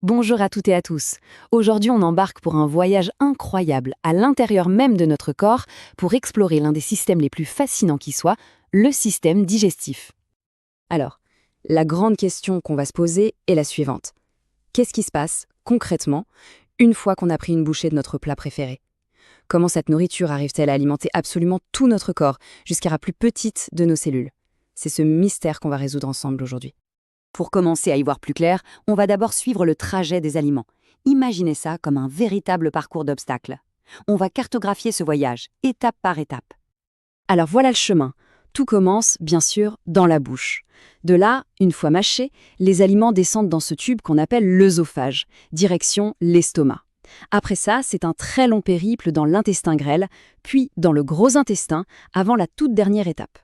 Bonjour à toutes et à tous. Aujourd'hui, on embarque pour un voyage incroyable à l'intérieur même de notre corps pour explorer l'un des systèmes les plus fascinants qui soit, le système digestif. Alors, la grande question qu'on va se poser est la suivante. Qu'est-ce qui se passe, concrètement, une fois qu'on a pris une bouchée de notre plat préféré? Comment cette nourriture arrive-t-elle à alimenter absolument tout notre corps, jusqu'à la plus petite de nos cellules? C'est ce mystère qu'on va résoudre ensemble aujourd'hui. Pour commencer à y voir plus clair, on va d'abord suivre le trajet des aliments. Imaginez ça comme un véritable parcours d'obstacles. On va cartographier ce voyage, étape par étape. Alors voilà le chemin. Tout commence, bien sûr, dans la bouche. De là, une fois mâchés, les aliments descendent dans ce tube qu'on appelle l'œsophage, direction l'estomac. Après ça, c'est un très long périple dans l'intestin grêle, puis dans le gros intestin, avant la toute dernière étape.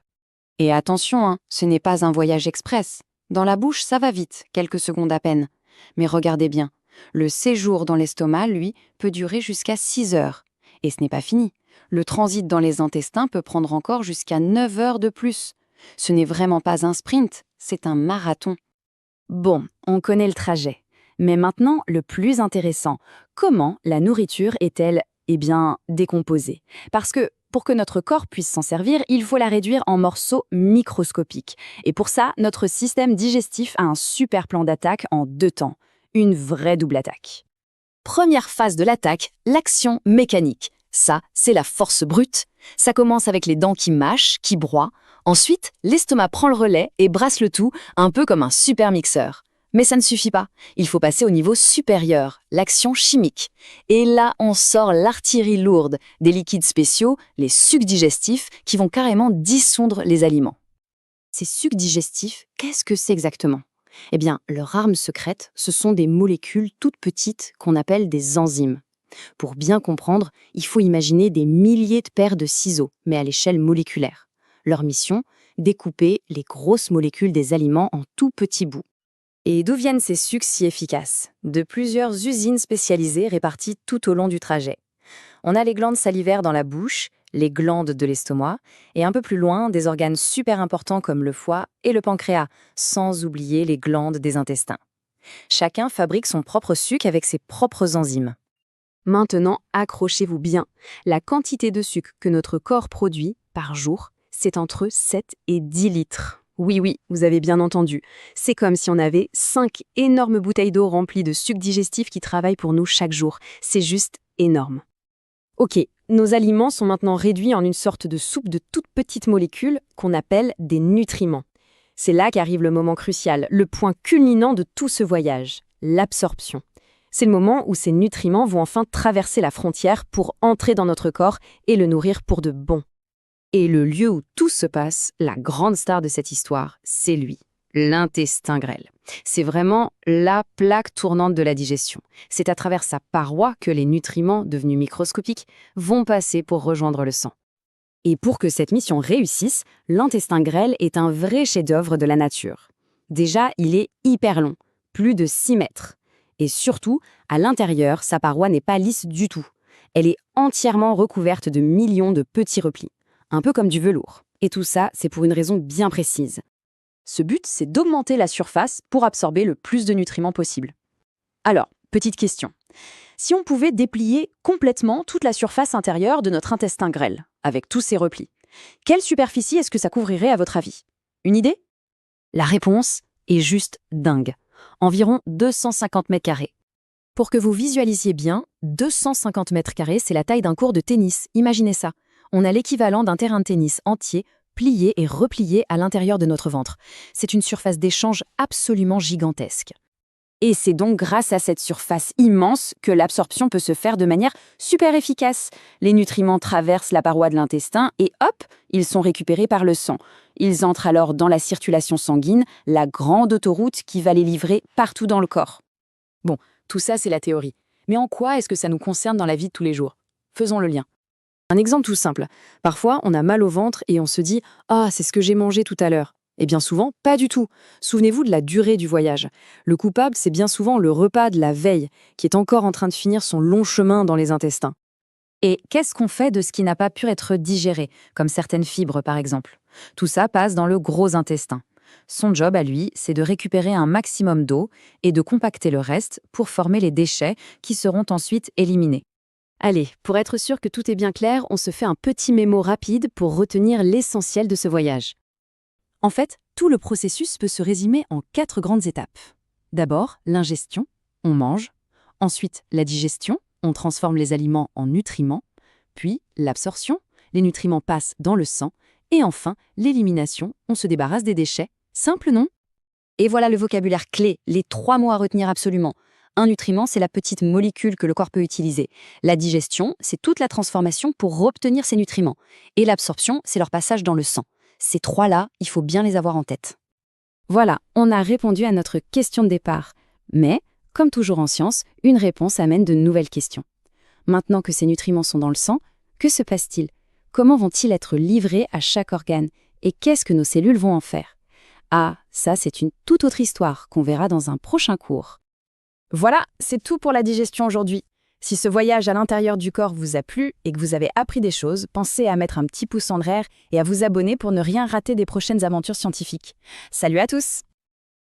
Et attention, ce n'est pas un voyage express. Dans la bouche, ça va vite, quelques secondes à peine. Mais regardez bien, le séjour dans l'estomac, lui, peut durer jusqu'à 6 heures. Et ce n'est pas fini. Le transit dans les intestins peut prendre encore jusqu'à 9 heures de plus. Ce n'est vraiment pas un sprint, c'est un marathon. Bon, on connaît le trajet. Mais maintenant, le plus intéressant, comment la nourriture est-elle, décomposée? Parce que pour que notre corps puisse s'en servir, il faut la réduire en morceaux microscopiques. Et pour ça, notre système digestif a un super plan d'attaque en 2 temps. Une vraie double attaque. Première phase de l'attaque, l'action mécanique. Ça, c'est la force brute. Ça commence avec les dents qui mâchent, qui broient. Ensuite, l'estomac prend le relais et brasse le tout, un peu comme un super mixeur. Mais ça ne suffit pas. Il faut passer au niveau supérieur, l'action chimique. Et là, on sort l'artillerie lourde, des liquides spéciaux, les sucs digestifs, qui vont carrément dissoudre les aliments. Ces sucs digestifs, qu'est-ce que c'est exactement? Eh bien, leur arme secrète, ce sont des molécules toutes petites qu'on appelle des enzymes. Pour bien comprendre, il faut imaginer des milliers de paires de ciseaux, mais à l'échelle moléculaire. Leur mission, découper les grosses molécules des aliments en tout petits bouts. Et d'où viennent ces sucs si efficaces? De plusieurs usines spécialisées réparties tout au long du trajet. On a les glandes salivaires dans la bouche, les glandes de l'estomac, et un peu plus loin, des organes super importants comme le foie et le pancréas, sans oublier les glandes des intestins. Chacun fabrique son propre suc avec ses propres enzymes. Maintenant, accrochez-vous bien. La quantité de sucre que notre corps produit par jour, c'est entre 7 et 10 litres. Oui, vous avez bien entendu. C'est comme si on avait 5 énormes bouteilles d'eau remplies de sucs digestifs qui travaillent pour nous chaque jour. C'est juste énorme. Ok, nos aliments sont maintenant réduits en une sorte de soupe de toutes petites molécules qu'on appelle des nutriments. C'est là qu'arrive le moment crucial, le point culminant de tout ce voyage, l'absorption. C'est le moment où ces nutriments vont enfin traverser la frontière pour entrer dans notre corps et le nourrir pour de bon. Et le lieu où tout se passe, la grande star de cette histoire, c'est lui, l'intestin grêle. C'est vraiment la plaque tournante de la digestion. C'est à travers sa paroi que les nutriments, devenus microscopiques, vont passer pour rejoindre le sang. Et pour que cette mission réussisse, l'intestin grêle est un vrai chef-d'œuvre de la nature. Déjà, il est hyper long, plus de 6 mètres. Et surtout, à l'intérieur, sa paroi n'est pas lisse du tout. Elle est entièrement recouverte de millions de petits replis. Un peu comme du velours. Et tout ça, c'est pour une raison bien précise. Ce but, c'est d'augmenter la surface pour absorber le plus de nutriments possible. Alors, petite question. Si on pouvait déplier complètement toute la surface intérieure de notre intestin grêle, avec tous ses replis, quelle superficie est-ce que ça couvrirait à votre avis? Une idée? La réponse est juste dingue. Environ 250 mètres carrés. Pour que vous visualisiez bien, 250 mètres carrés, c'est la taille d'un court de tennis. Imaginez ça. On a l'équivalent d'un terrain de tennis entier, plié et replié à l'intérieur de notre ventre. C'est une surface d'échange absolument gigantesque. Et c'est donc grâce à cette surface immense que l'absorption peut se faire de manière super efficace. Les nutriments traversent la paroi de l'intestin et hop, ils sont récupérés par le sang. Ils entrent alors dans la circulation sanguine, la grande autoroute qui va les livrer partout dans le corps. Bon, tout ça c'est la théorie. Mais en quoi est-ce que ça nous concerne dans la vie de tous les jours? Faisons le lien. Un exemple tout simple. Parfois, on a mal au ventre et on se dit « Ah, c'est ce que j'ai mangé tout à l'heure ». Et bien souvent, pas du tout. Souvenez-vous de la durée du voyage. Le coupable, c'est bien souvent le repas de la veille, qui est encore en train de finir son long chemin dans les intestins. Et qu'est-ce qu'on fait de ce qui n'a pas pu être digéré, comme certaines fibres par exemple? Tout ça passe dans le gros intestin. Son job à lui, c'est de récupérer un maximum d'eau et de compacter le reste pour former les déchets qui seront ensuite éliminés. Allez, pour être sûr que tout est bien clair, on se fait un petit mémo rapide pour retenir l'essentiel de ce voyage. En fait, tout le processus peut se résumer en 4 grandes étapes. D'abord, l'ingestion, on mange. Ensuite, la digestion, on transforme les aliments en nutriments. Puis, l'absorption, les nutriments passent dans le sang. Et enfin, l'élimination, on se débarrasse des déchets. Simple, non? Et voilà le vocabulaire clé, les 3 mots à retenir absolument. Un nutriment, c'est la petite molécule que le corps peut utiliser. La digestion, c'est toute la transformation pour obtenir ces nutriments. Et l'absorption, c'est leur passage dans le sang. Ces 3-là, il faut bien les avoir en tête. Voilà, on a répondu à notre question de départ. Mais, comme toujours en science, une réponse amène de nouvelles questions. Maintenant que ces nutriments sont dans le sang, que se passe-t-il? Comment vont-ils être livrés à chaque organe? Et qu'est-ce que nos cellules vont en faire? Ah, ça c'est une toute autre histoire qu'on verra dans un prochain cours. Voilà, c'est tout pour la digestion aujourd'hui. Si ce voyage à l'intérieur du corps vous a plu et que vous avez appris des choses, pensez à mettre un petit pouce en l'air et à vous abonner pour ne rien rater des prochaines aventures scientifiques. Salut à tous!